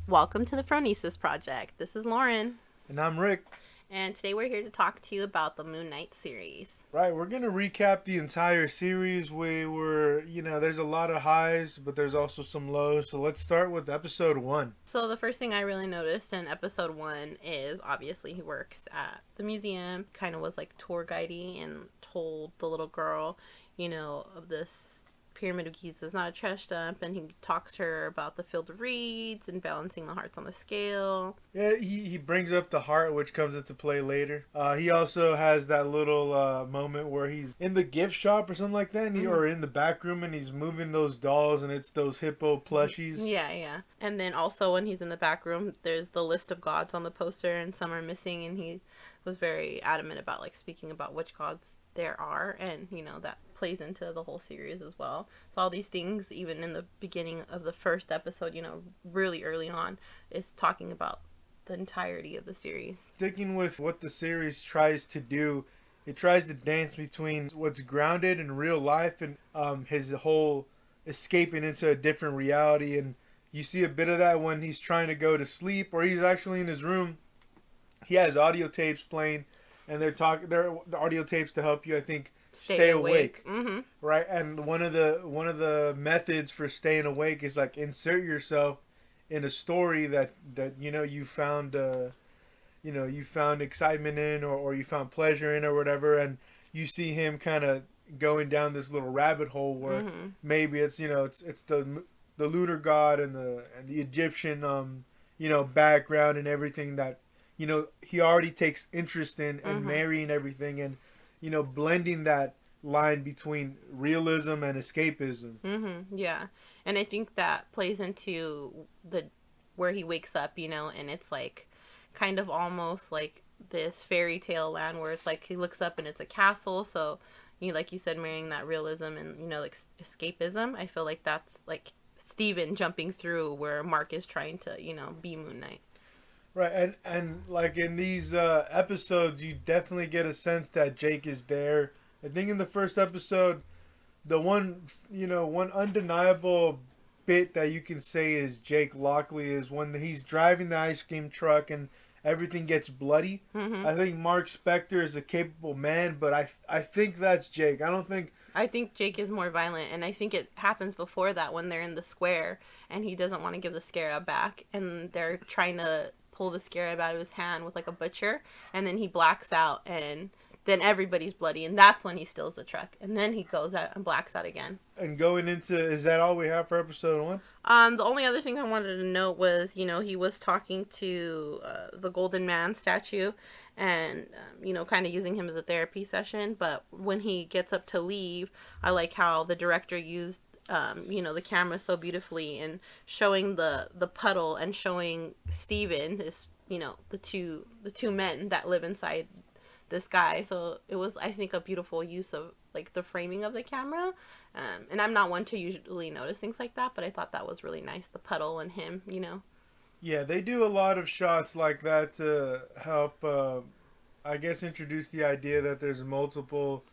Welcome to the Phronesis Project. This is Lauren, And I'm Rick. and today we're here to talk to you about the Moon Knight series. Right, we're going to recap the entire series. There's a lot of highs, but there's also some lows. So let's start with episode one. So, the first thing I really noticed in episode one is obviously he works at the museum, kind of was like tour guidey, and told the little girl, of this Pyramid of Giza is not a trash dump, and he talks to her about the field of reeds and balancing the hearts on the scale. Yeah, he brings up the heart, which comes into play later. He also has that little moment where he's in the gift shop or something like that, or in the back room, and he's moving those dolls, and it's those hippo plushies. Yeah. And then also when he's in the back room, there's the list of gods on the poster, and some are missing, and he was very adamant about like speaking about which gods there are, and that plays into the whole series as well. So all these things, even in the beginning of the first episode, really early on, is talking about the entirety of the series. Sticking with what the series tries to do, it tries to dance between what's grounded in real life and his whole escaping into a different reality. And you see a bit of that when he's trying to go to sleep, or he's actually in his room. He has audio tapes playing, and they're the audio tapes to help you, I think, stay awake. Mm-hmm. Right. And one of the methods for staying awake is like insert yourself in a story that you found you found excitement in, or you found pleasure in, or whatever, and you see him kind of going down this little rabbit hole where maybe it's the lunar god and the Egyptian background and everything that he already takes interest in, and marrying everything, and blending that line between realism and escapism. Yeah, and I think that plays into the where he wakes up, and it's like kind of almost like this fairy tale land where it's like he looks up and it's a castle. So, like you said, marrying that realism and like escapism. I feel like that's like Steven jumping through where Marc is trying to be Moon Knight. Right, and like in these episodes, you definitely get a sense that Jake is there. I think in the first episode, the one undeniable bit that you can say is Jake Lockley is when he's driving the ice cream truck and everything gets bloody. I think Mark Spector is a capable man, but I think that's Jake. I think Jake is more violent, and I think it happens before that when they're in the square and he doesn't want to give the scarab back, and they're trying to pull the scarab out of his hand with like a butcher, and then he blacks out, and then everybody's bloody, and that's when he steals the truck, and then he goes out and blacks out again. And going into, is that all we have for episode one? The only other thing I wanted to note was, he was talking to the Golden Man statue, and kind of using him as a therapy session. But when he gets up to leave, I like how the director used the camera so beautifully, and showing the puddle and showing Steven, this the two men that live inside this guy. So it was, I think, a beautiful use of like the framing of the camera. And I'm not one to usually notice things like that, but I thought that was really nice, the puddle and him. Yeah, they do a lot of shots like that to help, I guess, introduce the idea that there's multiple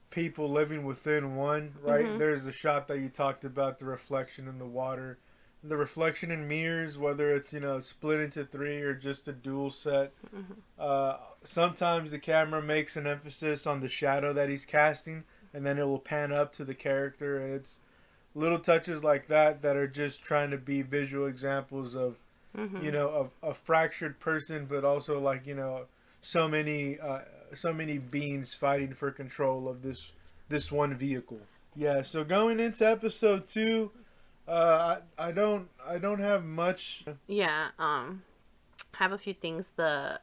people living within one, right? There's the shot that you talked about, the reflection in the water, the reflection in mirrors, whether it's split into three or just a dual set. Sometimes the camera makes an emphasis on the shadow that he's casting, and then it will pan up to the character, and it's little touches like that are just trying to be visual examples of of a fractured person, but also like so many beings fighting for control of this one vehicle. Yeah, so going into episode two, I don't have much. Yeah, have a few things.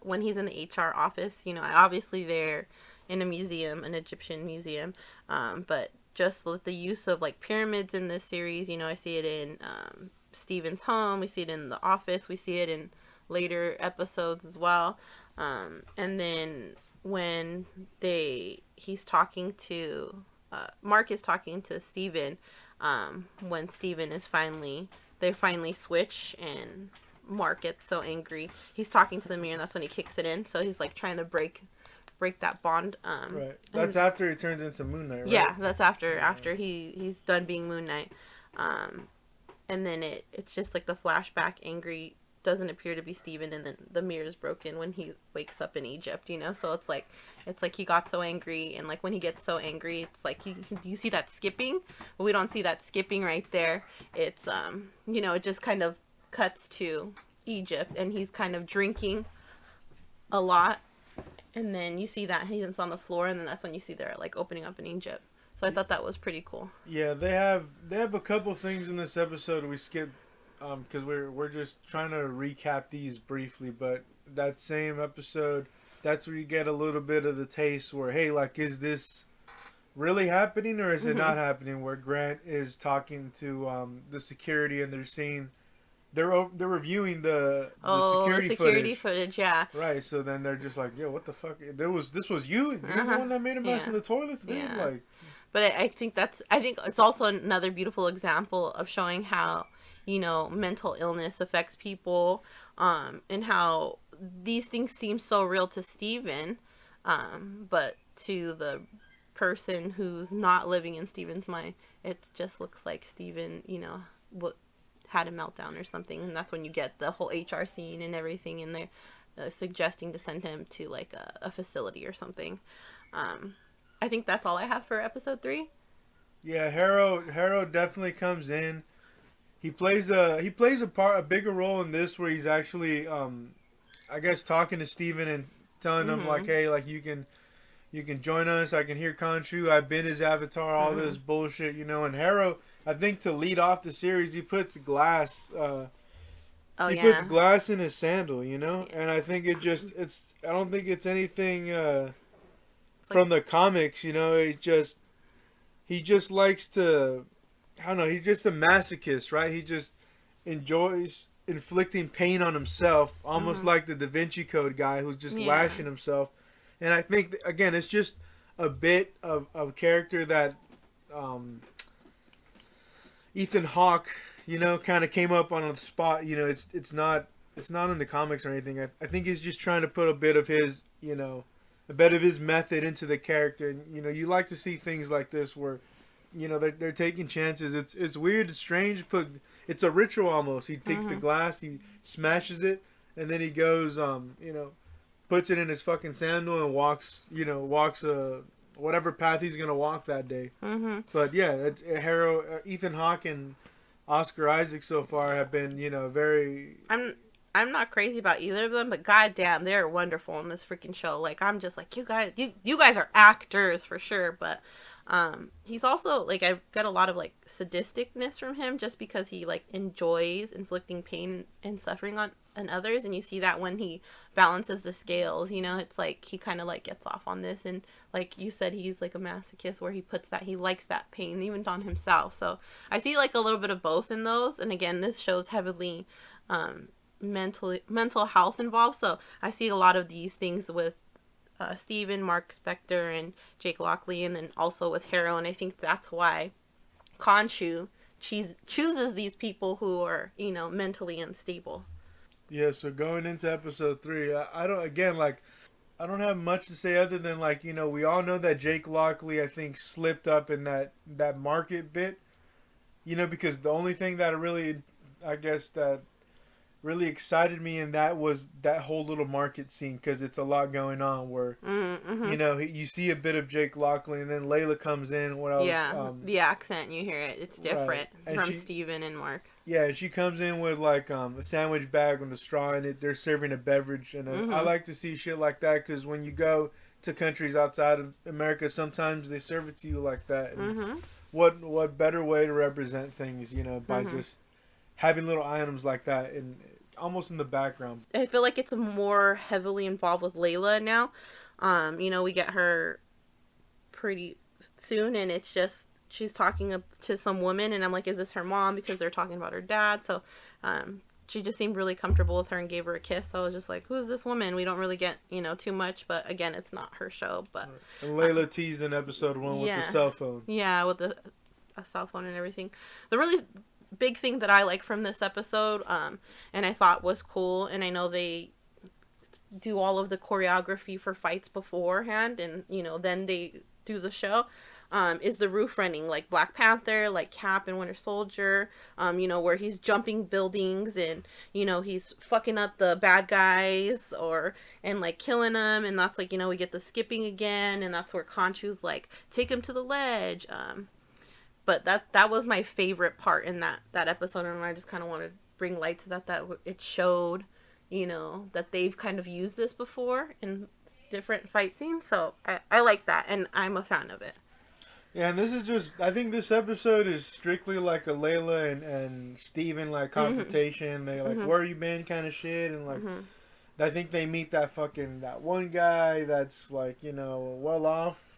When he's in the HR office, obviously they're in a museum, an Egyptian museum, but just with the use of like pyramids in this series, I see it in Steven's home, we see it in the office, we see it in later episodes as well. And then when he's talking to Marc is talking to Steven, when Steven is they finally switch, and Marc gets so angry. He's talking to the mirror, and that's when he kicks it in. So he's like trying to break that bond. Right. That's after he turns into Moon Knight, right? Yeah, that's after he's done being Moon Knight. and then it's just like the flashback angry doesn't appear to be Steven, and then the mirror is broken when he wakes up in Egypt, you know. So it's like he got so angry, and like when he gets so angry, it's like you see that skipping, but we don't see that skipping right there. It's you know, it just kind of cuts to Egypt, and he's kind of drinking a lot, and then you see that he's on the floor, and then that's when you see they're like opening up in Egypt. So I thought that was pretty cool. Yeah, they have a couple things in this episode we skipped because we're just trying to recap these briefly. But that same episode, that's where you get a little bit of the taste where, hey, like, is this really happening or is it Mm-hmm. not happening? Where Grant is talking to the security and they're seeing they're reviewing the Oh, the security security footage. footage, yeah. Right, so then they're just like, "Yo, what the fuck? This was you? You're the Uh-huh. one that made a mess Yeah. in the toilets, dude!" Yeah. Like, But I think I think it's also another beautiful example of showing how, you know, mental illness affects people, and how these things seem so real to Steven, but to the person who's not living in Steven's mind, it just looks like Steven, you know, what had a meltdown or something, and that's when you get the whole HR scene and everything in there, suggesting to send him to like a facility or something. Um, I think that's all I have for episode 3. yeah, Harrow definitely comes in. He plays a bigger role in this where he's actually I guess talking to Steven and telling him like, Mhm. "Hey, like you can join us. I can hear Khonshu. I've been his avatar. All this Mhm. bullshit, you know." And Harrow, I think to lead off the series, he puts glass. Oh He puts yeah. glass in his sandal, you know, Yeah. and I think it's. I don't think it's anything It's like from the comics, you know. He just likes to. I don't know. He's just a masochist, right? He just enjoys inflicting pain on himself, almost mhm. like the Da Vinci Code guy who's just Yeah. lashing himself. And I think again, it's just a bit of character that um, Ethan Hawke, you know, kind of came up on the spot. You know, it's not in the comics or anything. I think he's just trying to put a bit of his, you know, a bit of his method into the character. And you know, you like to see things like this where, you know, they're taking chances. It's weird, it's strange, but it's a ritual almost. He takes the Mhm. glass, he smashes it, and then he goes, you know, puts it in his fucking sandal and walks whatever path he's gonna walk that day. Mhm. But yeah, it's Harrow, Ethan Hawke, and Oscar Isaac so far have been, you know, very. I'm I'm not crazy about either of them, but goddamn, they're wonderful in this freaking show. Like I'm just like you guys are actors for sure, but he's also like I've got a lot of like sadisticness from him just because he like enjoys inflicting pain and suffering on others, and you see that when he balances the scales, you know, it's like he kind of like gets off on this, and like you said, he's like a masochist where he puts that he likes that pain even on himself. So I see like a little bit of both in those, and again, this show's heavily um mental health involved. So I see a lot of these things with Steven, Mark Spector, and Jake Lockley, and then also with Harrow. And I think that's why Khonshu chooses these people who are, you know, mentally unstable. Yeah, so going into episode 3, I don't, again, like, I don't have much to say other than, like, you know, we all know that Jake Lockley, I think, slipped up in that market bit, you know, because the only thing that really, I guess, that really excited me in that was that whole little market scene because it's a lot going on where, Mm-hmm. you know, you see a bit of Jake Lockley and then Layla comes in when I was, Yeah, the accent, you hear it. It's right. different And from she, Steven and Mark. yeah, she comes in with like a sandwich bag with a straw in it. They're serving a beverage, and I Mm-hmm. like to see shit like that because when you go to countries outside of America, sometimes they serve it to you like that. And Mm-hmm. what better way to represent things, you know, by Mm-hmm. just having little items like that and almost in the background. I feel like it's more heavily involved with Layla now. You know, we get her pretty soon, and it's just she's talking to some woman, and I'm like, is this her mom? Because they're talking about her dad. So she just seemed really comfortable with her and gave her a kiss. So I was just like, who's this woman? We don't really get, you know, too much, but again, it's not her show. But And um, Layla teased in episode 1 with the yeah, cell phone. yeah, with the a cell phone and everything. The really big thing that I like from this episode, and I thought was cool, and I know they do all of the choreography for fights beforehand, and you know then they do the show. is the roof running, like Black Panther, like Cap and Winter Soldier, where he's jumping buildings and, he's fucking up the bad guys and like killing them. And that's like, we get the skipping again. And that's where Khonshu's like, take him to the ledge. But that was my favorite part in that episode. And I just kind of wanted to bring light to that it showed, that they've kind of used this before in different fight scenes. So I like that, and I'm a fan of it. Yeah, and this is just, I think this episode is strictly like a Layla and Steven like confrontation. Mm-hmm. They like, where you been kind of shit, and like, I think they meet that one guy that's like, well off.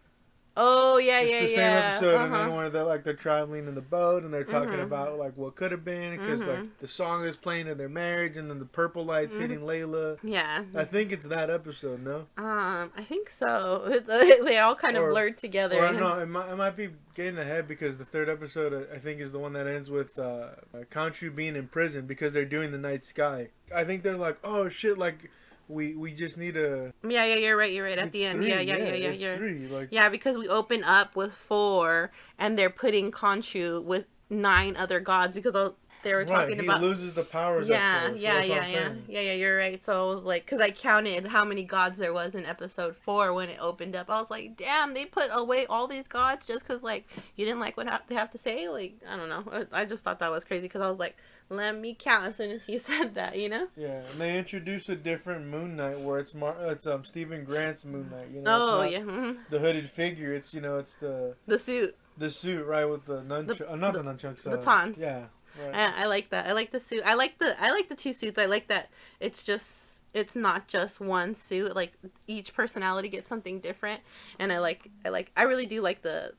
Oh yeah, it's yeah, the same yeah. episode, and then where they're traveling in the boat and they're talking about like what could have been, because like the song is playing in their marriage, and then the purple lights hitting Layla. Yeah, I think it's that episode. No, I think so. They all kind of blurred together. Or no, it might be getting ahead, because the third episode I think is the one that ends with Khonshu being in prison because they're doing the night sky. I think they're like, oh shit, like. We just need a... Yeah, you're right at the end. Three. Yeah. Three. Like... Yeah, because we open up with 4, and they're putting Khonshu with 9 other gods, because they were talking about... he loses the powers Yeah, at 4, yeah, you're right. So I was like... Because I counted how many gods there was in episode 4 when it opened up. I was like, damn, they put away all these gods just because, like, you didn't like what they have to say? Like, I don't know. I just thought that was crazy, because I was like... Let me count as soon as he said that, Yeah, and they introduce a different Moon Knight where it's Stephen Grant's Moon Knight. The hooded figure. It's it's the suit. The suit, right, with the nunchucks. Not the nunchucks. Batons. Yeah, right. I like that. I like the suit. I like the 2 suits. I like that. It's not just one suit. Like each personality gets something different, and I really do like the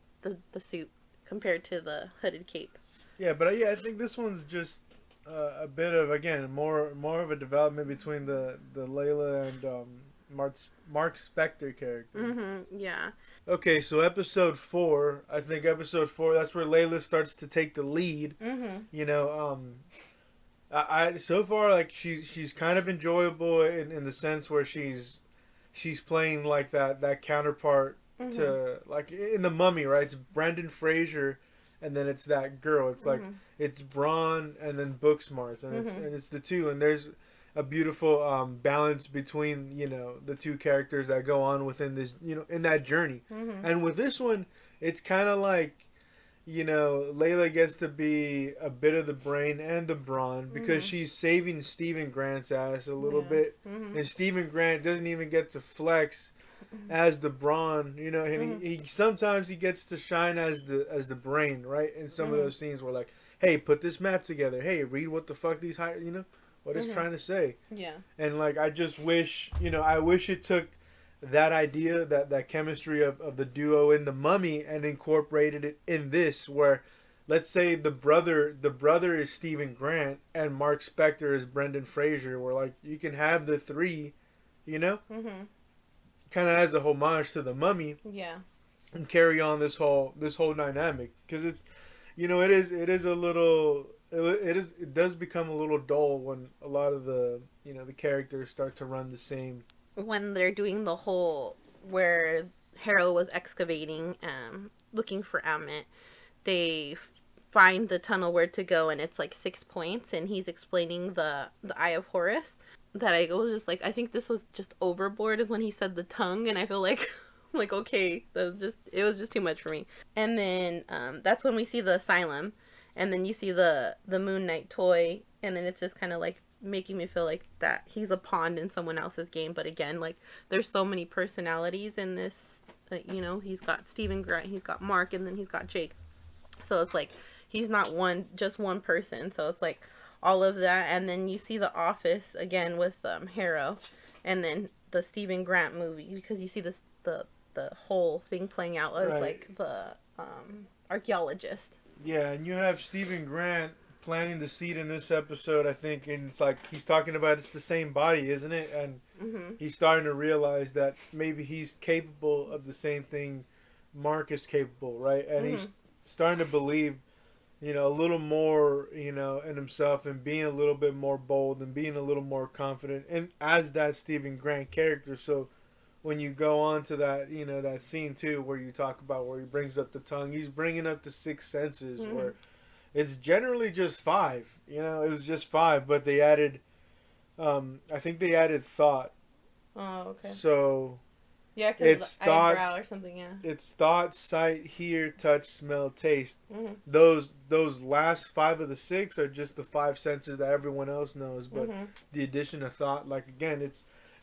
suit compared to the hooded cape. Yeah, but I think this one's just. A bit of, again, more of a development between the Layla and Marc Spector character. Yeah. Okay, so episode 4, I think episode 4, that's where Layla starts to take the lead. I so far, like, she's kind of enjoyable in the sense where she's playing like that counterpart to, like, in The Mummy, right? It's Brendan Fraser, and then it's that girl. It's like it's Braun and then Booksmarts, and it's the two, and there's a beautiful balance between the two characters that go on within this in that journey. And with this one, it's kind of like Layla gets to be a bit of the brain and the brawn, because she's saving Stephen Grant's ass a little bit, and Stephen Grant doesn't even get to flex as the brawn, and he sometimes he gets to shine as the brain, right? In some of those scenes where like, hey, put this map together. Hey, read what the fuck these what it's trying to say. Yeah. And like, I just wish, I wish it took that idea, that chemistry of the duo in The Mummy, and incorporated it in this, where let's say the brother is Stephen Grant and Marc Spector is Brendan Fraser, where like you can have the 3, kind of as a homage to The Mummy, and carry on this whole dynamic, because it's it is a little it does become a little dull when a lot of the the characters start to run the same, when they're doing the whole where Harrow was excavating looking for Amit. They find the tunnel where to go, and it's like 6 points, and he's explaining the Eye of Horus. That I was just like, I think this was just overboard, is when he said the tongue, and I feel like okay, it was just too much for me. And then that's when we see the Asylum, and then you see the Moon Knight toy, and then it's just kind of like making me feel like that he's a pawn in someone else's game. But again, like, there's so many personalities in this, he's got Stephen Grant, he's got Marc, and then he's got Jake, so it's like he's not just one person. So it's like all of that. And then you see The Office again with Harrow, and then the Stephen Grant movie, because you see the whole thing playing out as like the archaeologist. Yeah, and you have Stephen Grant planting the seed in this episode, I think, and it's like he's talking about it's the same body, isn't it? And he's starting to realize that maybe he's capable of the same thing Marc is capable, right? And he's starting to believe, a little more, in himself, and being a little bit more bold and being a little more confident, and as that Stephen Grant character. So when you go on to that, that scene too where you talk about where he brings up the tongue, he's bringing up the six senses Mm-hmm. where it's generally just five. It was just five, but they added, I think they added thought. Oh, okay. So Yeah, because of the it's thought, eyebrow or something. Yeah. it's thought, sight, hear, touch, smell, taste. Mm-hmm. Those last five of the six are just the five senses that everyone else knows. But Mm-hmm. the addition of thought, like again,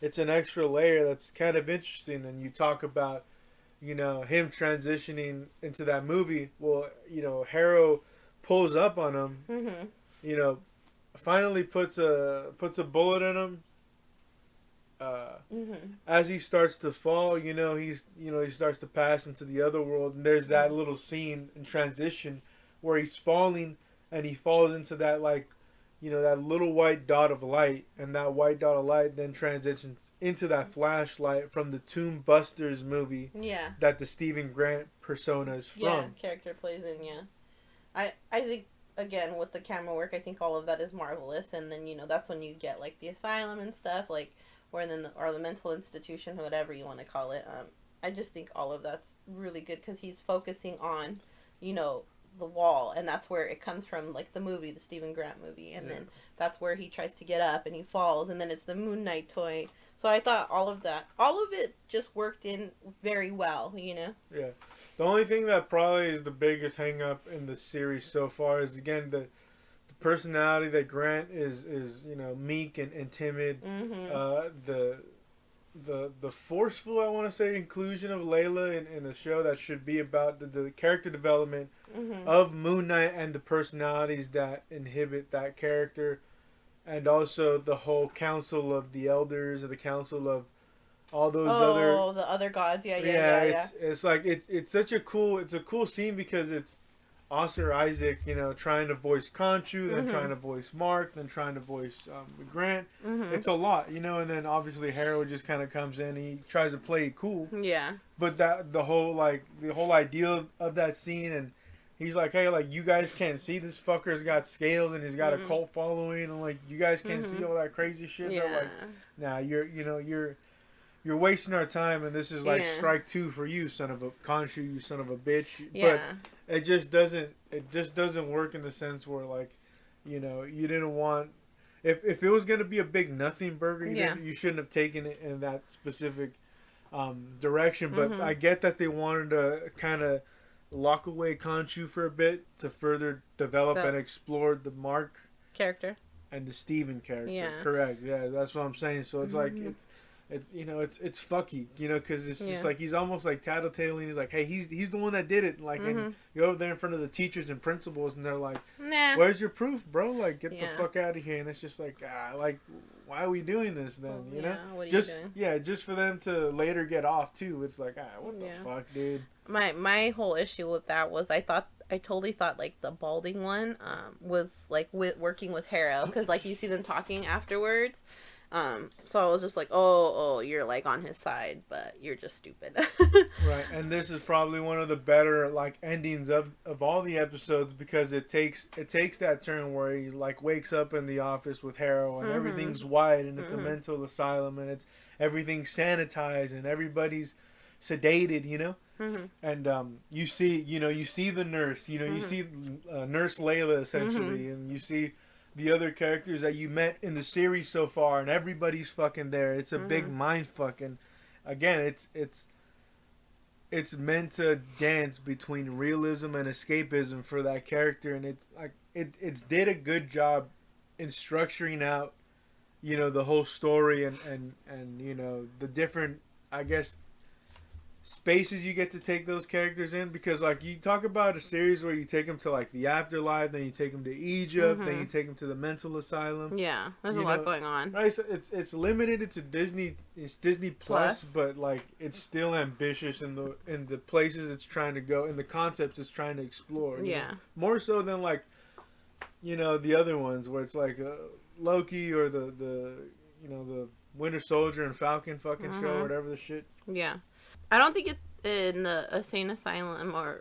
it's an extra layer that's kind of interesting. And you talk about him transitioning into that movie. Well, Harrow pulls up on him. Mm-hmm. You know, finally puts a bullet in him. Mm-hmm. As he starts to fall, he starts to pass into the other world, and there's that little scene in transition where he's falling, and he falls into that that little white dot of light, and that white dot of light then transitions into that flashlight from the Tomb Busters movie Yeah. that the Stephen Grant persona is Yeah. from. Character plays in. Yeah. I think again with the camera work, I think all of that is marvelous, and then that's when you get like the asylum and stuff, like or then or the mental institution, whatever you want to call it. I just think all of that's really good because he's focusing on, you know, the wall, and that's where it comes from, like the movie, the Stephen Grant movie, and then that's where he tries to get up and he falls, and then it's the Moon Knight toy. So I thought all of that, all of it, just worked in very well, you know. Yeah. The only thing that probably is the biggest hang up in the series so far is again the personality that Grant is meek and timid. Mm-hmm. The forceful, I want to say, inclusion of Layla in a show that should be about the character development Mm-hmm. of Moon Knight and the personalities that inhibit that character, and also the whole council of the elders or the council of all those other. Oh, the other gods. Yeah, yeah, Yeah, yeah, yeah. it's like it's such a cool scene because it's Oscar Isaac, trying to voice Conchu, then trying Mm-hmm. to voice Mark, then trying to voice Grant. Mm-hmm. It's a lot, and then obviously Harrow just kind of comes in. He tries to play it cool, Yeah. but that the whole idea of that scene, and he's like, hey, like you guys can't see this fucker's got scales and he's got a Mm-hmm. cult following, and like you guys can't see Mm-hmm. all that crazy shit. Yeah. They're like, nah, you're wasting our time, and this is like Yeah. strike two for you, son of a Khonshu, you son of a bitch. Yeah. But it just doesn't work in the sense where like, you didn't want if it was gonna be a big nothing burger, you shouldn't have taken it in that specific direction. But Mm-hmm. I get that they wanted to kind of lock away Khonshu for a bit to further develop and explore the Mark Character. and the Steven character. Yeah. Correct. Yeah, that's what I'm saying. So it's like Mhm. it's fucky, because it's just Yeah. like he's almost like tattletaling. He's like, hey, he's the one that did it. Like, Mm-hmm. and you go over there in front of the teachers and principals, and they're like, Nah. where's your proof, bro? Like, get the Yeah. fuck out of here. And it's just like, like, why are we doing this then? You know, Yeah, what are just you doing? just for them to later get off too. It's like, what the Yeah. fuck, dude? My whole issue with that was I totally thought like the balding one was like working with Harrow, because like you see them talking afterwards. So I was just like, oh, you're like on his side, but you're just stupid. Right, and this is probably one of the better like endings of all the episodes, because it takes that turn where he like wakes up in the office with Harrow, and Mhm. everything's white, and it's a Mhm. mental asylum, and it's everything's sanitized, and everybody's sedated, Mhm. and you see the nurse, you Mhm. see Nurse Layla essentially, and you see the other characters that you met in the series so far, and everybody's fucking there. It's a big Mhm. mind fucking. Again, it's meant to dance between realism and escapism for that character, and it's like it did a good job in structuring out, the whole story, and the different, I guess, spaces you get to take those characters in, because like you talk about a series where you take them to like the afterlife, then you take them to Egypt, then you take them to the mental asylum. Yeah, there's a You lot know, going on. Right, so it's limited. It's Disney Plus, Plus. but like it's still ambitious in the places it's trying to go, in the concepts it's trying to explore. Yeah. More so than like, the other ones where it's like Loki or the the Winter Soldier and Falcon fucking show or whatever the shit. Yeah. I don't think it's in the insane asylum or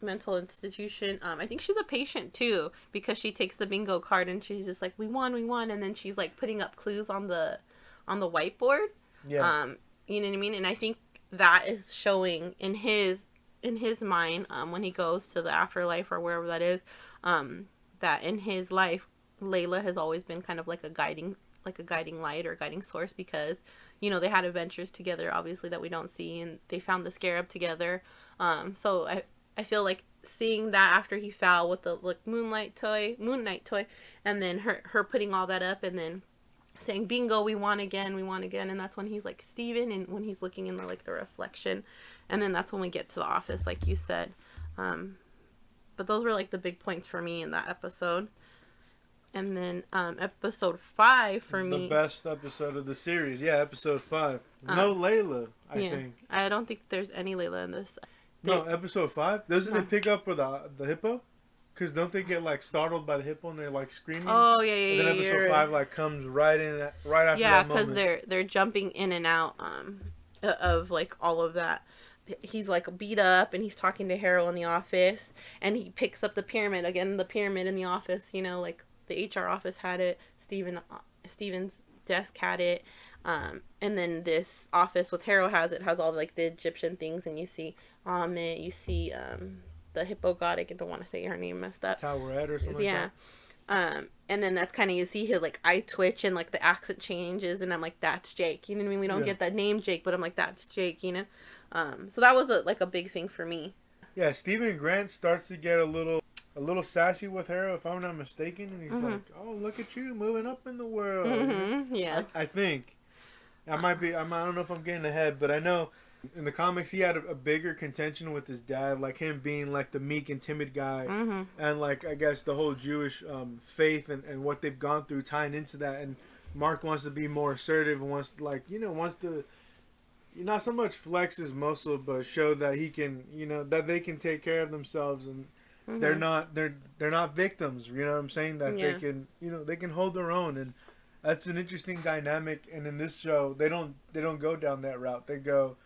mental institution. I think she's a patient too, because she takes the bingo card and she's just like, we won, and then she's like putting up clues on the whiteboard. Yeah. You know what I mean? And I think that is showing in his mind, when he goes to the afterlife or wherever that is, that in his life, Layla has always been kind of like a guiding light or guiding source, because they had adventures together, obviously, that we don't see, and they found the scarab together. So I feel like seeing that after he fell with the like moon knight toy, and then her putting all that up, and then saying bingo, we won again, and that's when he's like Steven, and when he's looking in the reflection, and then that's when we get to the office, like you said. But those were like the big points for me in that episode. And then episode 5 for me, the best episode of the series. Yeah, episode 5. No Layla, I think. I don't think there's any Layla in this. No, episode 5. Doesn't it pick up with the hippo? Because don't they get like startled by the hippo and they're like screaming? Oh yeah. And then episode 5 like comes right after that moment. Yeah, because they're jumping in and out of like all of that. He's like beat up, and he's talking to Harrow in the office, and he picks up the pyramid again. The pyramid in the office, like the HR office had it. Steven's desk had it. And then this office with Harrow has all like the Egyptian things, and you see Amit, you see the hippo god. I don't want to say her name messed up. Towerette or something. Yeah. And then that's kind of, you see his like eye twitch, and like the accent changes, and I'm like, that's Jake. You know what I mean? We don't get that name Jake, but I'm like, that's Jake. So that was a big thing for me. Yeah, Stephen Grant starts to get a little sassy with Harrow, if I'm not mistaken, and he's like, "Oh, look at you moving up in the world." Yeah, I think I don't know if I'm getting ahead, but I know in the comics he had a bigger contention with his dad, like him being like the meek and timid guy, and like I guess the whole Jewish faith and what they've gone through tying into that. And Marc wants to be more assertive and wants to not so much flex his muscle, but show that he can, that they can take care of themselves, and they're not victims. You know what I'm saying? That they can, they can hold their own, and that's an interesting dynamic. And in this show, they don't go down that route. They go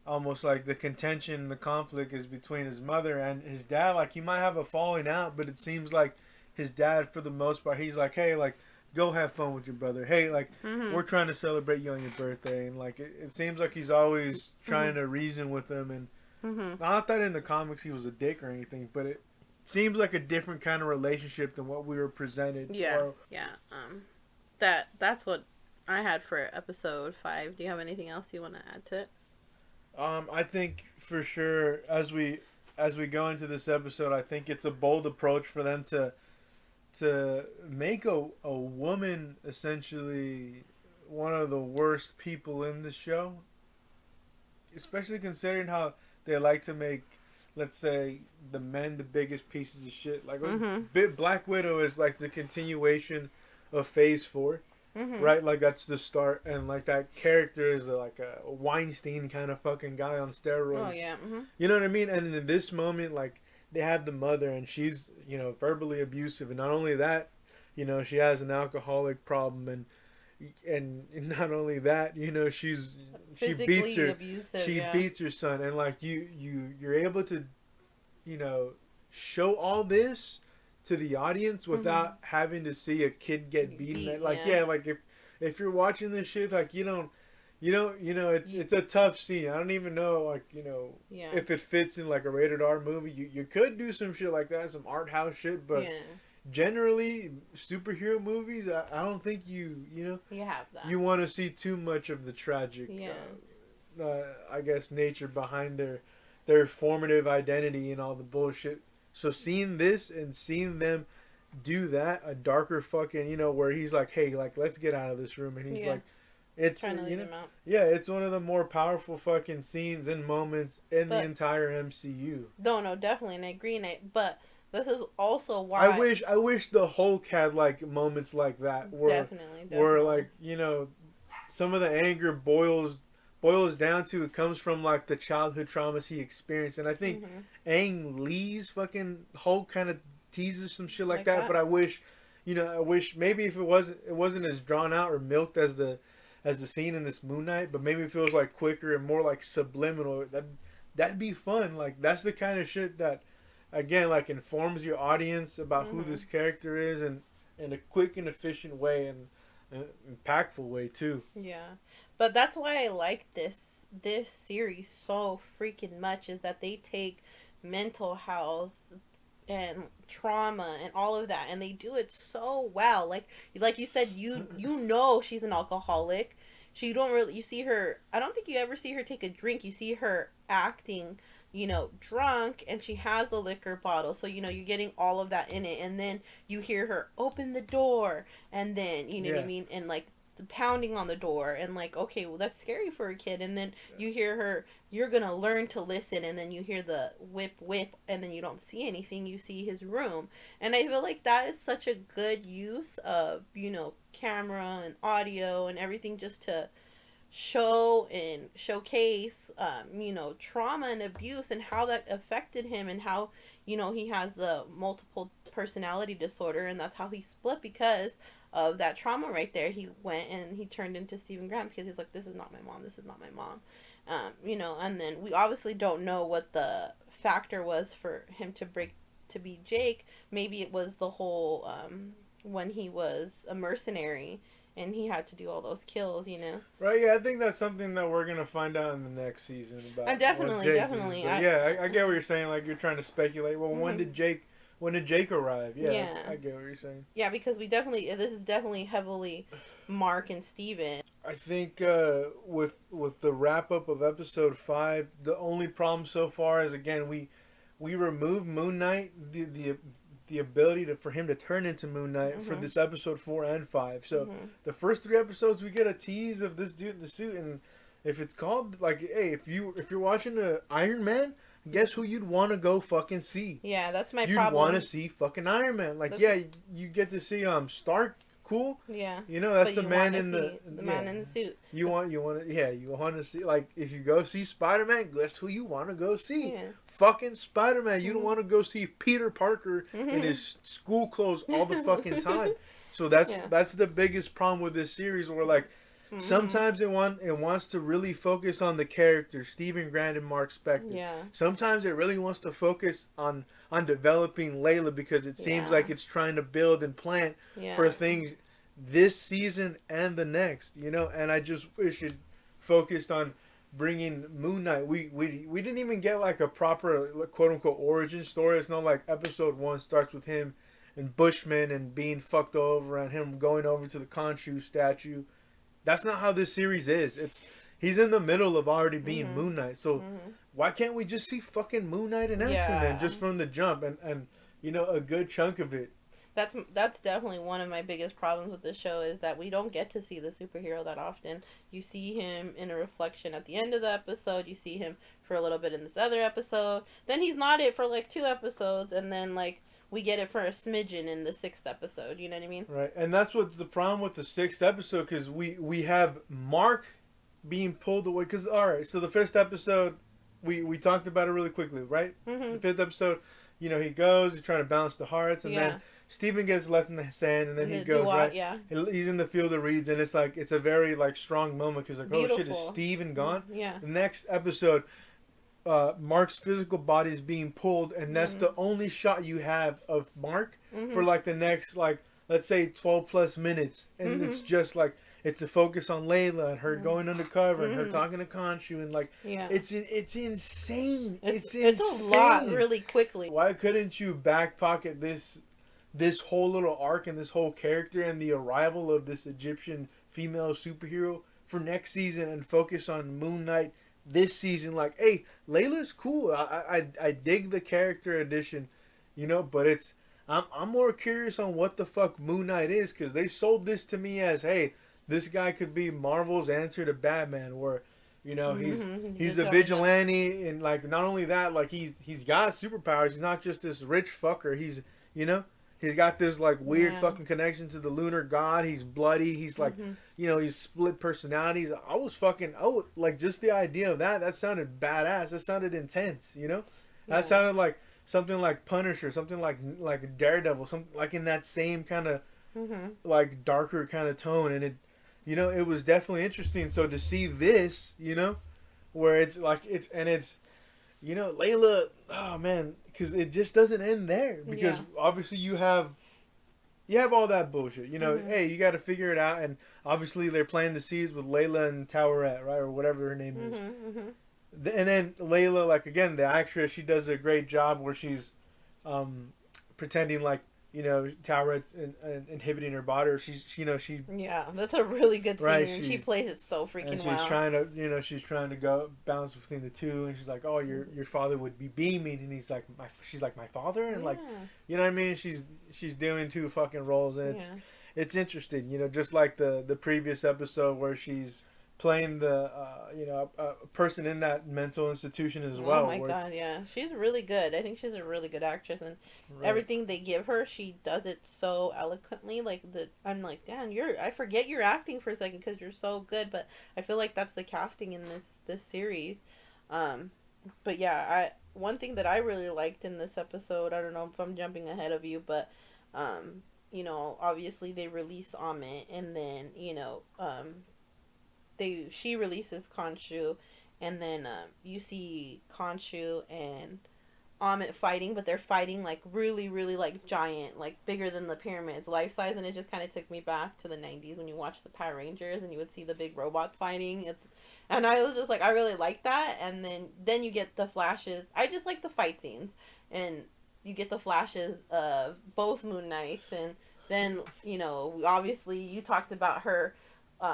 almost like the contention, the conflict is between his mother and his dad. Like he might have a falling out, but it seems like his dad, for the most part, he's like, hey, like, go have fun with your brother. Hey, like, we're trying to celebrate you on your birthday. And, like, it seems like he's always trying to reason with him. And not that in the comics he was a dick or anything, but it seems like a different kind of relationship than what we were presented. Yeah. That's what I had for episode 5. Do you have anything else you want to add to it? I think for sure, as we go into this episode, I think it's a bold approach for them to make a woman essentially one of the worst people in the show, especially considering how they like to make, let's say, the men the biggest pieces of shit. Like Black Widow is like the continuation of Phase 4, right? Like that's the start, and like that character is like a Weinstein kind of fucking guy on steroids. Oh yeah. You know what I mean? And in this moment, like, they have the mother, and she's, verbally abusive, and not only that, she has an alcoholic problem, and not only that, she beats her, abusive, beats her son, and like you're able to, show all this to the audience without having to see a kid get beaten. Like if you're watching this shit, like it's a tough scene. I don't even know, like, if it fits in like a rated R movie. You could do some shit like that, some art house shit, but generally superhero movies, I don't think you have that. You want to see too much of the tragic, I guess, nature behind their formative identity and all the bullshit. So seeing this and seeing them do that, a darker fucking, where he's like, hey, like, let's get out of this room, and he's like, it's, it's one of the more powerful fucking scenes and moments in the entire MCU. No, definitely, and I agree. But this is also why I wish the Hulk had like moments like that, where where like, some of the anger boils down to, it comes from like the childhood traumas he experienced, and I think Ang Lee's fucking Hulk kind of teases some shit like that. But I wish maybe if it wasn't as drawn out or milked as the scene in this Moon Knight, but maybe it feels like quicker and more like subliminal. That'd be fun. Like, that's the kind of shit that, again, like, informs your audience about who this character is, and in a quick and efficient way, and an impactful way too. Yeah, but that's why I like this this series so freaking much is that they take mental health and trauma and all of that, and they do it so well. Like you said, you know she's an alcoholic. She don't really, you see her, I don't think you ever see her take a drink. You see her acting, drunk, and she has the liquor bottle, so you're getting all of that in it. And then you hear her open the door, and then you know what I Yeah. mean, and like the pounding on the door, and like, okay, well, that's scary for a kid. And then you hear her, you're gonna learn to listen, and then you hear the whip whip, and then you don't see anything, you see his room. And I feel like that is such a good use of camera and audio and everything, just to show and showcase trauma and abuse, and how that affected him, and how he has the multiple personality disorder, and that's how he split because of that trauma right there. He went and he turned into Stephen Graham because he's like, this is not my mom, this is not my mom. And then we obviously don't know what the factor was for him to break to be Jake. Maybe it was the whole when he was a mercenary and he had to do all those kills. Right, yeah, I think that's something that we're gonna find out in the next season about what Jake Definitely. is. But yeah, I get what you're saying. Like, you're trying to speculate. Well, when did Jake arrive? Yeah, Yeah. I get what you're saying. Yeah, because this is definitely heavily Marc and Steven. I think with the wrap up of episode 5, the only problem so far is, again, we remove Moon Knight, the ability for him to turn into Moon Knight for this episode 4 and 5. So the first 3 episodes we get a tease of this dude in the suit, and if it's called, like, hey, if you're watching Iron Man, guess who you'd want to go fucking see? Yeah, that's my You'd problem. want to see fucking Iron Man. Like, yeah, you get to see Stark. Cool. Yeah. That's the man in the man in the suit. You want to see, like, if you go see Spider-Man, guess who you want to go see? Yeah. Fucking Spider-Man. You don't want to go see Peter Parker in his school clothes all the fucking time. So that's the biggest problem with this series, where, like, sometimes it wants to really focus on the character, Stephen Grant and Marc Spector. Yeah. Sometimes it really wants to focus on developing Layla, because it seems like it's trying to build and plant for things this season and the next, and I just wish it focused on bringing Moon Knight. We didn't even get like a proper quote unquote origin story. It's not like episode 1 starts with him and Bushman and being fucked over and him going over to the Khonshu statue. That's not how this series is. He's in the middle of already being Moon Knight. So why can't we just see fucking Moon Knight in action then, just from the jump, and a good chunk of it? That's definitely one of my biggest problems with this show, is that we don't get to see the superhero that often. You see him in a reflection at the end of the episode. You see him for a little bit in this other episode. Then he's not it for like 2 episodes, and then like we get it for a smidgen in the 6th episode. You know what I mean? Right, and that's what's the problem with the 6th episode, because we have Marc being pulled away. Because alright, so the 5th episode, we talked about it really quickly, right? The 5th episode, he goes, he's trying to balance the hearts, and then Steven gets left in the sand, and then he goes, right? Yeah. He's in the field of reeds, and it's like, it's a very like strong moment, because like, Beautiful. oh shit, is Steven gone? Yeah. The next episode, Marc's physical body is being pulled, and that's the only shot you have of Marc for like the next, like, let's say 12 plus minutes, and it's just like, it's a focus on Layla and her going undercover and her talking to Khonshu, and like, it's insane. It's insane. It's a lot really quickly. Why couldn't you back pocket this whole little arc and this whole character and the arrival of this Egyptian female superhero for next season, and focus on Moon Knight this season? Like, hey, Layla's cool. I dig the character addition, but I'm more curious on what the fuck Moon Knight is, because they sold this to me as, hey, this guy could be Marvel's answer to Batman, where he's a vigilante, and like, not only that, like, he's got superpowers. He's not just this rich fucker. He's he's got this like weird fucking connection to the lunar god. He's bloody. He's like he's split personalities. Like, just the idea of that sounded badass. That sounded intense. That sounded like something like Punisher, something like Daredevil, something like in that same kind of like darker kind of tone, and it was definitely interesting. So to see this, where it's like it's Layla, oh man, because it just doesn't end there, because obviously you have you have all that bullshit. You know, Mm-hmm. hey, you got to figure it out. And obviously, they're playing the seeds with Layla and Towerette, right, or whatever her name is. Mm-hmm. Mm-hmm. And then Layla, like again, the actress, she does a great job where she's pretending like Towerette's inhibiting her body. Or she Yeah, that's a really good scene, right, and she she's plays it so and freaking she's well. trying to she's trying to go balance between the two, and she's like, oh, your father would be beaming, and she's like, my father, and like, Yeah. you know what I mean, she's doing two fucking roles, and Yeah. it's interesting, just like the previous episode where she's playing the a person in that mental institution as Oh well, my where it's god, yeah. She's really good. I think she's a really good actress, and right. everything they give her, she does it so eloquently. I'm like, damn, I forget you're acting for a second because you're so good. But I feel like that's the casting in this series. Um, but yeah, one thing that I really liked in this episode, I don't know if I'm jumping ahead of you, but obviously they release Amit, and then she releases Khonshu, and then you see Khonshu and Amit fighting, but they're fighting like really, really like giant, like bigger than the pyramids, life size, and it just kind of took me back to the '90s when you watched the Power Rangers and you would see the big robots fighting. And I was just like, I really like that. And then you get the flashes. I just like the fight scenes, and you get the flashes of both Moon Knights, and then obviously you talked about her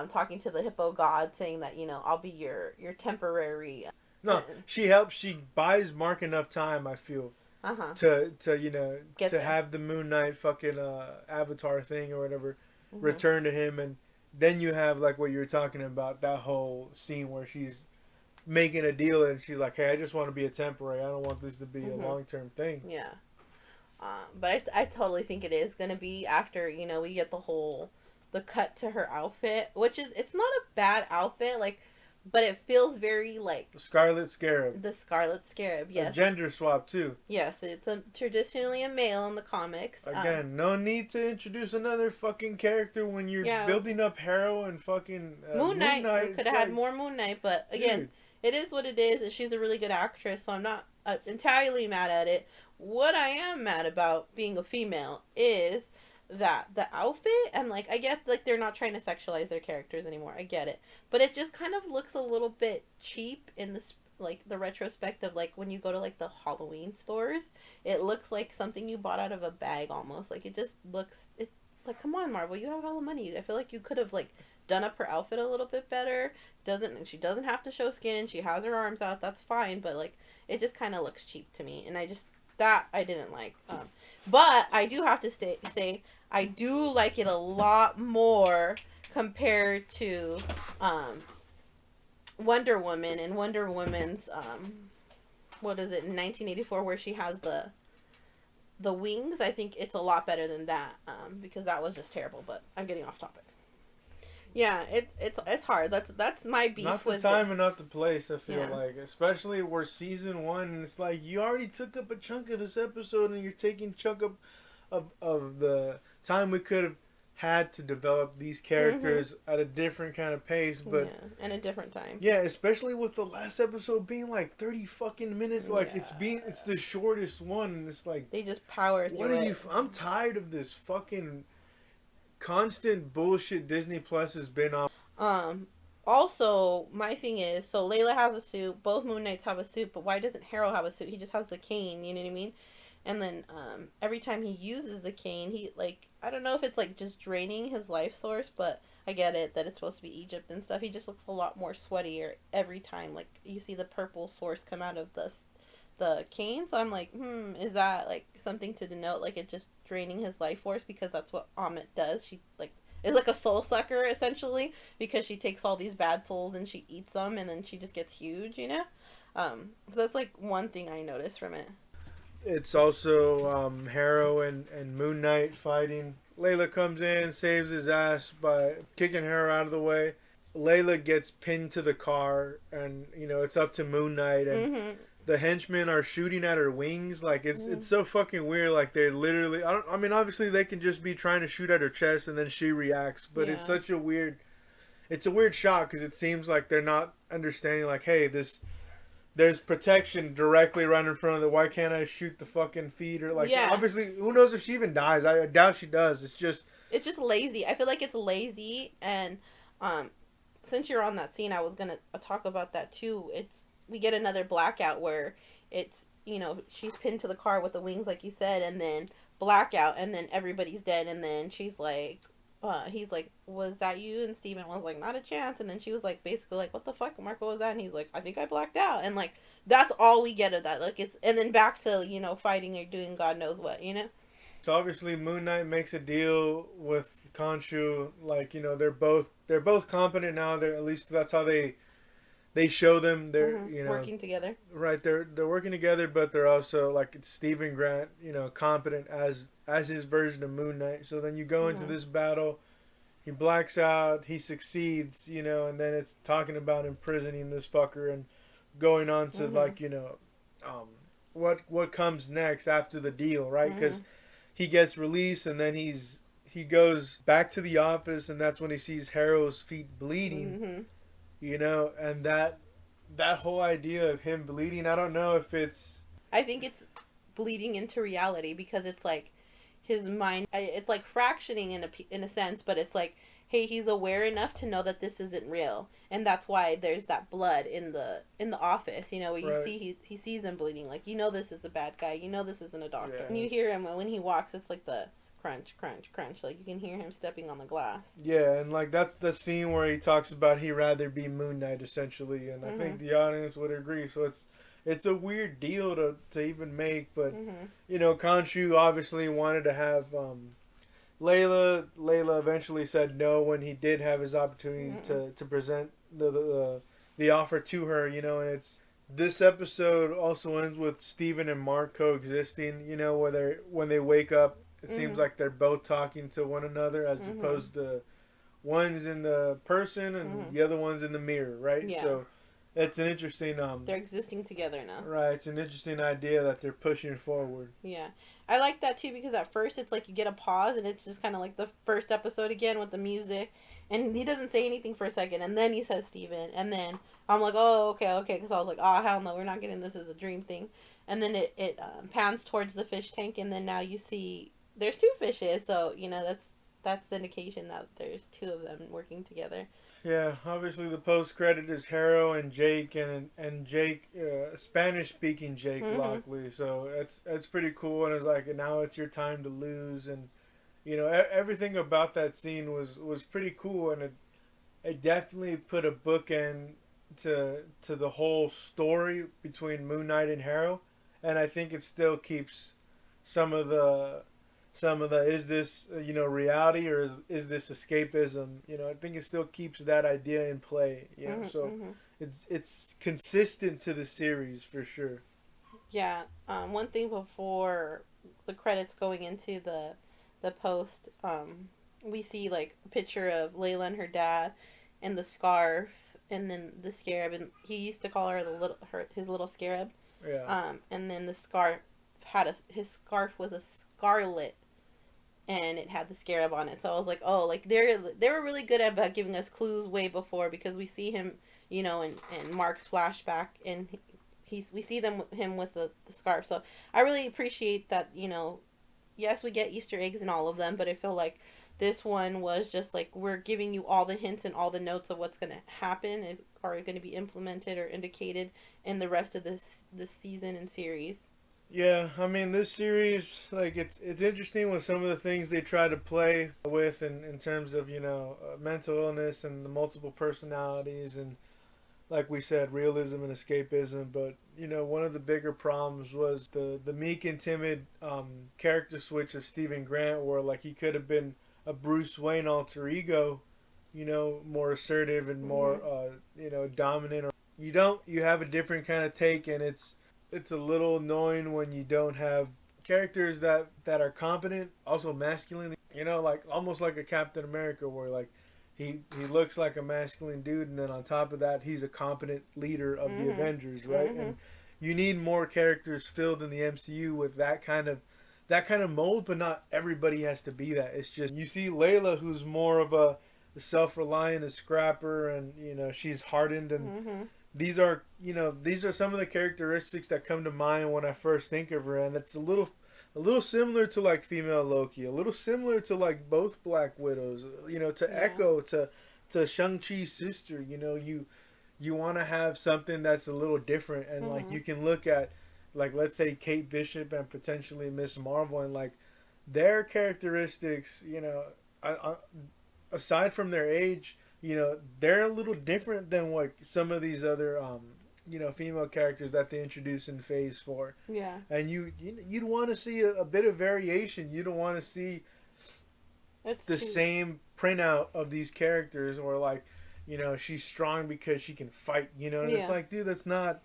talking to the hippo god, saying that I'll be your temporary. No, she helps. She buys Mark enough time, I feel, Uh huh. to Get to there. have the Moon Knight fucking avatar thing or whatever Mhm. return to him, and then you have like what you were talking about, that whole scene where she's making a deal and she's like, hey, I just want to be a temporary. I don't want this to be a Mhm. long term thing. Yeah. But I totally think it is gonna be after we get the cut to her outfit, which it's not a bad outfit, like, but it feels very like Scarlet Scarab, the Scarlet Scarab. a Yes, gender swap too. yes, it's traditionally a male in the comics. Again, no need to introduce another fucking character when you're Yeah, building up Harrow and fucking Moon Moon Knight Knight. could It's have had like, more Moon Knight, but again, dude, it is what it is. And she's a really good actress, so I'm not entirely mad at it. What I am mad about being a female is that the outfit, and like I guess like they're not trying to sexualize their characters anymore. I get it, but it just kind of looks a little bit cheap in this, like the retrospective, like when you go to like the Halloween stores, it looks like something you bought out of a bag almost. Like it just looks it like, come on, Marvel, you have all the money. I feel like you could have like done up her outfit a little bit better. She doesn't have to show skin. She has her arms out. That's fine, but like it just kind of looks cheap to me, and that I didn't like. But I do have to say I do like it a lot more compared to um, Wonder Woman and Wonder Woman's what is it, in 1984, where she has the wings. I think it's a lot better than that, because that was just terrible. But I'm getting off topic. Yeah, it's hard. That's my beef not the with it. time and not the place. I feel Yeah. like, especially where season one, and it's like you already took up a chunk of this episode, and you're taking chunk of the time we could have had to develop these Mhm. characters at a different kind of pace. But Yeah, and a different time. yeah, especially with the last episode being like 30 fucking minutes, like Yeah. it's the shortest one, and it's like, They just power what through are you? it. I'm tired of this fucking constant bullshit Disney Plus has been on. Um. Also, my thing is, so Layla has a suit. Both Moon Knights have a suit, but why doesn't Harrow have a suit? He just has the cane. You know what I mean? And then every time he uses the cane, he like, I don't know if it's like just draining his life source, but I get it that it's supposed to be Egypt and stuff. He just looks a lot more sweatier every time. Like you see the purple source come out of the cane. So I'm like, is that like something to denote like it just draining his life force, because that's what Amit does. She like is like a soul sucker essentially, because she takes all these bad souls and she eats them, and then she just gets huge. So that's like one thing I noticed from it. It's also Harrow and Moon Knight fighting. Layla comes in, saves his ass by kicking Harrow out of the way. Layla gets pinned to the car, and it's up to Moon Knight, and Mm-hmm. the henchmen are shooting at her wings. Like it's so fucking weird. Like they're literally. I mean, obviously they can just be trying to shoot at her chest, and then she reacts. But it's Yeah. such a weird. It's a weird shot because it seems like they're not understanding. Like, hey, there's protection directly right in front of the. Why can't I shoot the fucking feet or like? Yeah. Obviously, who knows if she even dies? I doubt she does. It's just lazy. I feel like it's lazy, and um, since you're on that scene, I was gonna talk about that too. It's we get another blackout where it's she's pinned to the car with the wings, like you said, and then blackout, and then everybody's dead, and then she's like. He's like, was that you? And Steven was like, not a chance. And then she was like, basically like, what the fuck, Marco, was that? And he's like, I think I blacked out. And like, that's all we get of that. Like it's, and then back to fighting or doing God knows what. So obviously, Moon Knight makes a deal with Khonshu. Like they're both competent now. They're at least that's how they show them. They're Working together. right. They're working together, but they're also like it's Stephen Grant. Competent as his version of Moon Knight. So then you go into this battle. He blacks out. He succeeds. And then it's talking about imprisoning this fucker and going on to what comes next after the deal, right? Because he gets released and then he goes back to the office and that's when he sees Harrow's feet bleeding. And that whole idea of him bleeding, I don't know if it's. I think it's bleeding into reality because it's like his mind. It's like fractioning in a sense, but it's like, hey, he's aware enough to know that this isn't real, and that's why there's that blood in the office. Where you see he sees him bleeding. Like this is a bad guy. This isn't a doctor. Yeah, and you hear him when he walks. It's like the crunch, crunch, crunch. Like you can hear him stepping on the glass. Yeah, and like that's the scene where he talks about he'd rather be Moon Knight essentially, and I think the audience would agree. So it's a weird deal to even make, but Khonshu obviously wanted to have Layla. Layla eventually said no when he did have his opportunity to present the offer to her. And it's this episode also ends with Steven and Marc coexisting. Where when they wake up. It seems like they're both talking to one another as opposed to one's in the person and the other one's in the mirror, right? Yeah. So it's an interesting. They're existing together now. Right, it's an interesting idea that they're pushing forward. Yeah, I like that too because at first it's like you get a pause and it's just kind of like the first episode again with the music, and he doesn't say anything for a second, and then he says Steven, and then I'm like, oh, okay, because I was like, oh, hell no, we're not getting this as a dream thing, and then it pans towards the fish tank, and then now you see. There's two fishes, so that's the indication that there's two of them working together. Yeah, obviously the post credit is Harrow and Jake and Jake, Spanish speaking Jake Lockley. So it's pretty cool, and it's like now it's your time to lose, and everything about that scene was pretty cool, and it definitely put a bookend to the whole story between Moon Knight and Harrow, and I think it still keeps some of the is this reality or is this escapism? I think it still keeps that idea in play. It's consistent to the series for sure. Yeah. One thing before the credits going into the post, we see like a picture of Layla and her dad, and the scarf, and then the scarab, and he used to call her his little scarab. Yeah. And then the scarf his scarf was a scarlet. And it had the scarab on it, so I was like, oh, like they were really good about giving us clues way before because we see him, in Marc's flashback, and we see him with the scarf. So I really appreciate that. Yes, we get Easter eggs in all of them, but I feel like this one was just like we're giving you all the hints and all the notes of what's going to happen are going to be implemented or indicated in the rest of this season and series. Yeah, I mean this series, like it's interesting with some of the things they try to play with in terms of mental illness and the multiple personalities and like we said, realism and escapism. But one of the bigger problems was the meek and timid character switch of Stephen Grant, where like he could have been a Bruce Wayne alter ego, more assertive and more dominant. Or you have a different kind of take, and it's a little annoying when you don't have characters that are competent, also masculine. Like almost like a Captain America, where like he looks like a masculine dude, and then on top of that, he's a competent leader of the Avengers, right? And you need more characters filled in the MCU with that kind of mold, but not everybody has to be that. It's just you see Layla, who's more of a self-reliant, a scrapper, and she's hardened and. these are some of the characteristics that come to mind when I first think of her, and it's a little similar to like female Loki, a little similar to like both Black Widows, to Yeah. Echo, to Shang-Chi's sister. You want to have something that's a little different, and like Mhm. you can look at, like, let's say Kate Bishop and potentially Miss Marvel, and like their characteristics, aside from their age, they're a little different than what some of these other female characters that they introduce in Phase 4. Yeah. And you'd want to see a bit of variation. You don't want to see It's the too. same printout of these characters, or like, she's strong because she can fight, and it's Yeah. like, dude, that's not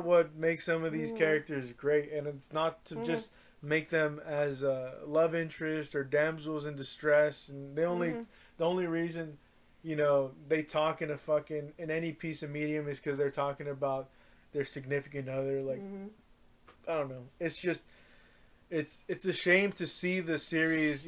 what makes some of these Mhm. characters great. And it's not to Mhm. just make them as love interest or damsels in distress. And Mhm. the only reason they talk in any piece of medium is because they're talking about their significant other. Like, Mhm. I don't know, it's just it's a shame to see the series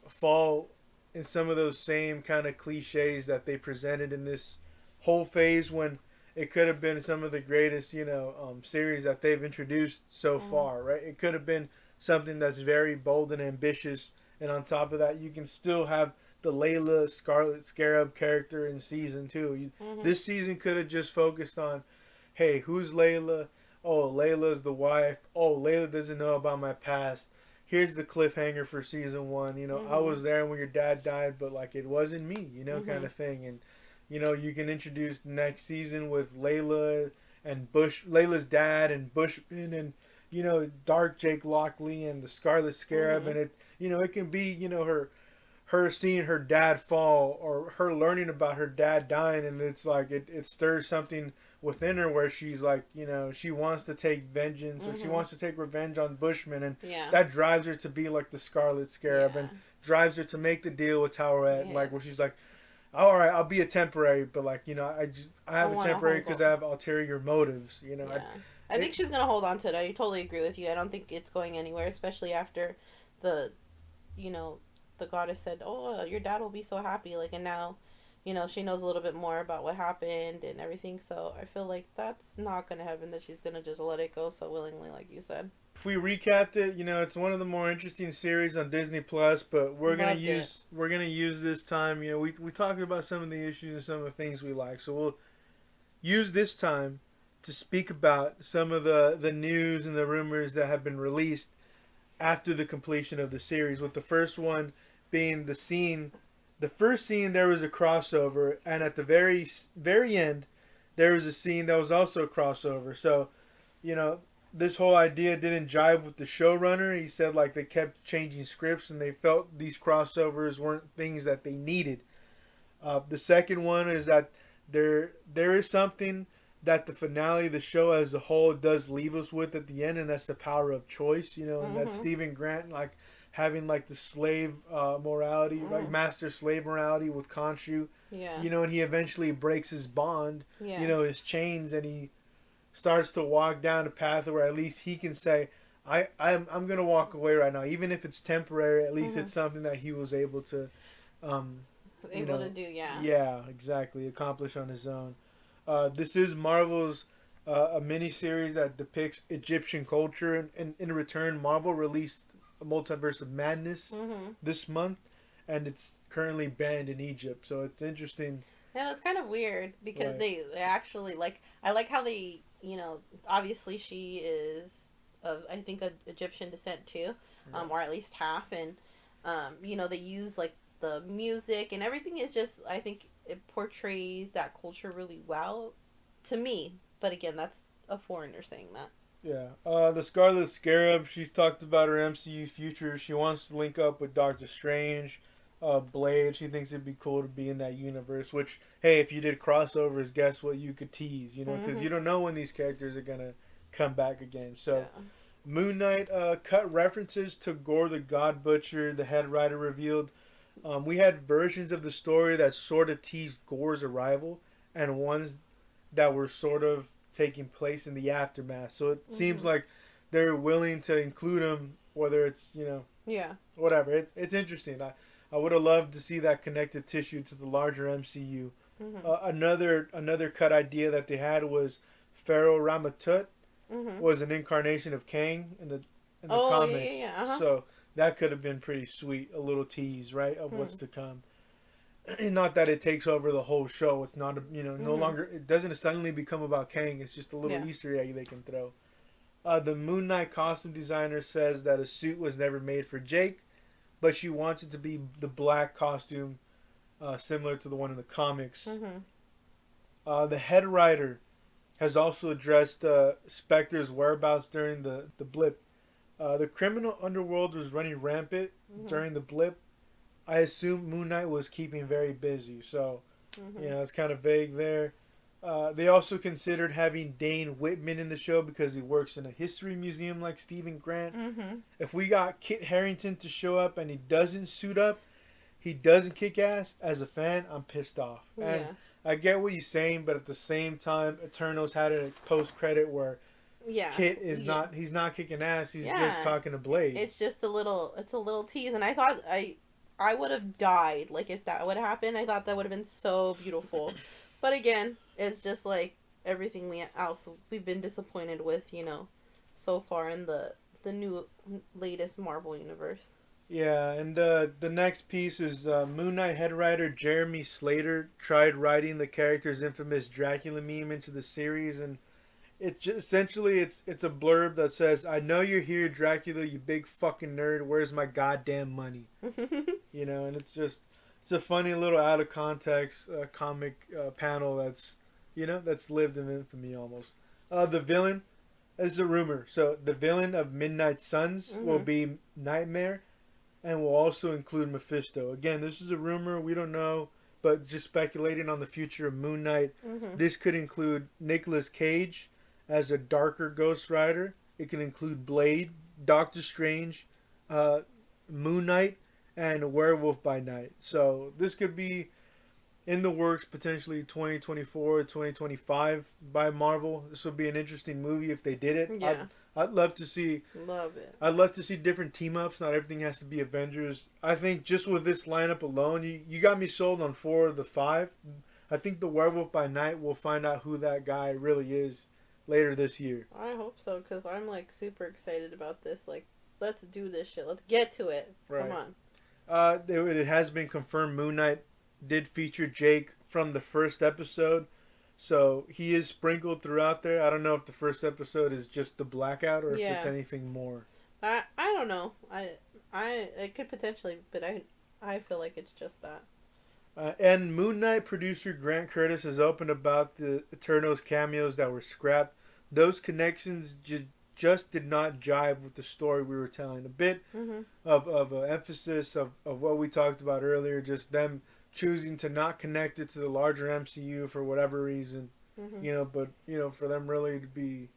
fall in some of those same kind of cliches that they presented in this whole phase, when it could have been some of the greatest series that they've introduced so Mhm. far, right? It could have been something that's very bold and ambitious, and on top of that you can still have the Layla Scarlet Scarab character in season 2. Mhm. This season could have just focused on, hey, who's Layla? Oh, Layla's the wife. Oh, Layla doesn't know about my past. Here's the cliffhanger for season 1. I Mhm. was there when your dad died, but like it wasn't me, kind Mhm. of thing. And you can introduce next season with Layla and Layla's dad and Bushman, and Dark Jake Lockley and the Scarlet Scarab, Mhm. and it can be her seeing her dad fall, or her learning about her dad dying, and it's like it stirs something within her where she's like, she wants to take vengeance, or she Mhm. wants to take revenge on Bushman, and Yeah. that drives her to be like the Scarlet Scarab, and Yeah. drives her to make the deal with Towerette, Yeah. like where she's like, all right, I'll be a temporary, but like, I I have a want a temporary home because goal. I have ulterior motives. Yeah. I think It, she's gonna hold on to it. I totally agree with you. I don't think it's going anywhere, especially after the you know the goddess said, "Oh, your dad will be so happy." Like, and now, she knows a little bit more about what happened and everything. So I feel like that's not gonna happen. That she's gonna just let it go so willingly, like you said. if we recapped it, it's one of the more interesting series on Disney Plus. But we're gonna Loved it. use we're gonna use this time. We talked about some of the issues and some of the things we like. So we'll use this time to speak about some of the news and the rumors that have been released after the completion of the series. With the first one being the first scene, there was a crossover, and at the very end, there was a scene that was also a crossover. So, you know, this whole idea didn't jive with the showrunner. He said like they kept changing scripts, and they felt these crossovers weren't things that they needed. The second one is that there is something that the finale of the show as a whole does leave us with at the end, and that's the power of choice. And that Mhm. Stephen Grant like having like the slave morality, like Mm. master slave morality with Khonshu. Yeah. And he eventually breaks his bond, Yeah. his chains, and he starts to walk down a path where at least he can say, I'm gonna walk away right now, even if it's temporary. At least Mhm. it's something that he was able to, um, Able to do. Yeah. yeah, exactly, accomplish on his own. This is Marvel's a mini series that depicts Egyptian culture, and in return, Marvel released a Multiverse of Madness Mhm. this month, and it's currently banned in Egypt. So it's interesting, Yeah, that's kind of weird because right? they actually like. I like how they, obviously she is of, I think, a Egyptian descent too, Right. or at least half, and they use like the music and everything is just. I think it portrays that culture really well to me. But again, that's a foreigner saying that. Yeah. The Scarlet Scarab, she's talked about her MCU future. She wants to link up with Doctor Strange, Blade. She thinks it'd be cool to be in that universe. Which, hey, if you did crossovers, guess what you could tease, because Hmm. you don't know when these characters are gonna come back again. So, Yeah. Moon Knight cut references to Gore the God Butcher. The head writer revealed we had versions of the story that sort of teased Gore's arrival, and ones that were sort of taking place in the aftermath. So it seems Hmm. like they're willing to include him, whether it's Yeah. whatever. It's interesting. I would have loved to see that connective tissue to the larger MCU. Mhm. Another cut idea that they had was Pharaoh Ramatut Mhm. was an incarnation of Kang in the Oh yeah, comics. yeah, yeah. Uh huh. So that could have been pretty sweet, a little tease, right, of what's Hmm. to come. And not that it takes over the whole show. It's not, no Mhm. longer. It doesn't suddenly become about Kang. It's just a little Yeah. Easter egg they can throw. The Moon Knight costume designer says that a suit was never made for Jake, but she wants it to be the black costume, similar to the one in the comics. Mhm. The head writer has also addressed Spectre's whereabouts during the blip. The criminal underworld was running rampant Mhm. during the blip. I assume Moon Knight was keeping very busy, so Mhm. it's kind of vague there. They also considered having Dane Whitman in the show because he works in a history museum like Stephen Grant. Mhm. If we got Kit Harington to show up and he doesn't suit up, he doesn't kick ass, as a fan, I'm pissed off. And Yeah. I get what you're saying, but at the same time, Eternals had a post credit where Yeah. Kit is Yeah. not, he's not kicking ass, he's just Yeah. talking to Blade. It's just a little. It's a little tease, and I thought I would have died like if that would happen. I thought that would have been so beautiful, but again, it's just like everything else we've been disappointed with, so far in the new latest Marvel universe. Yeah, and the next piece is Moon Knight head writer Jeremy Slater tried writing the character's infamous Dracula meme into the series, and it's just, essentially it's a blurb that says, "I know you're here, Dracula, you big fucking nerd. Where's my goddamn money?" And it's a funny little out of context comic panel that's lived in infamy almost. The villain is a rumor, so the villain of Midnight Suns will Mhm. be Nightmare and will also include Mephisto. Again, this is a rumor, we don't know, but just speculating on the future of Moon Knight. Mhm. This could include Nicolas Cage as a darker Ghost Rider. It can include Blade, Doctor Strange, uh, Moon Knight, and Werewolf by Night. So this could be in the works potentially 2024, 2025 by Marvel. This would be an interesting movie if they did it. I'd Yeah. I'd love to see Love it. I'd love to see different team ups. Not everything has to be Avengers. I think just with this lineup alone, you got me sold on 4 of the 5. I think the Werewolf by Night will find out who that guy really is later this year. I hope so because I'm like super excited about this. Like, let's do this shit. Let's get to it. Come Right. on. It has been confirmed Moon Knight did feature Jake from the first episode. So he is sprinkled throughout there. I don't know if the first episode is just the blackout or if it's Yeah. anything more. I don't know. I it could potentially, but I feel like it's just that. And Moon Knight producer Grant Curtis has opened about the Eternals cameos that were scrapped. Those connections just did not jive with the story we were telling. A bit Mhm. of emphasis of what we talked about earlier, just them choosing to not connect it to the larger MCU for whatever reason. Mhm. But for them really to be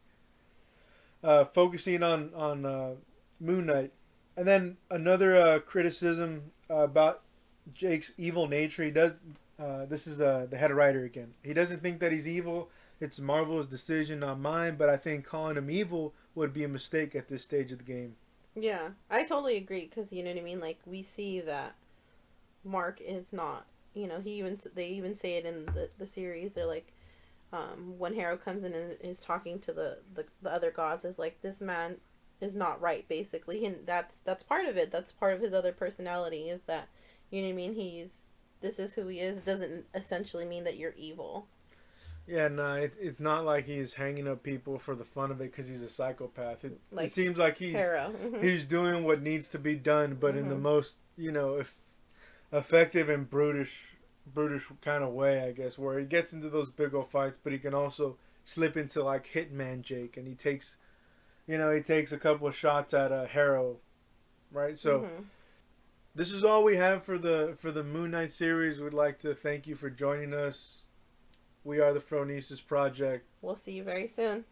focusing on Moon Knight. And then another criticism about Jake's evil nature. He does. This is the head writer again. He doesn't think that he's evil. It's Marvel's decision, not mine. But I think calling him evil would be a mistake at this stage of the game. Yeah, I totally agree because you know what I mean. Like we see that Mark is not. They even say it in the series. They're like, when Harrow comes in and is talking to the other gods, is like this man is not right basically, and that's part of it. That's part of his other personality is that you know what I mean. This is who he is. Doesn't essentially mean that you're evil. Yeah, no, it's not like he's hanging up people for the fun of it because he's a psychopath. It Like seems like Harrow. Mhm. he's doing what needs to be done, but in the Mhm. most effective and brutish kind of way, I guess, where he gets into those big old fights, but he can also slip into like Hitman Jake, and he takes a couple of shots at a Harrow, right? So Mhm. this is all we have for the Moon Knight series. We'd like to thank you for joining us. We are the Phronesis Project. We'll see you very soon.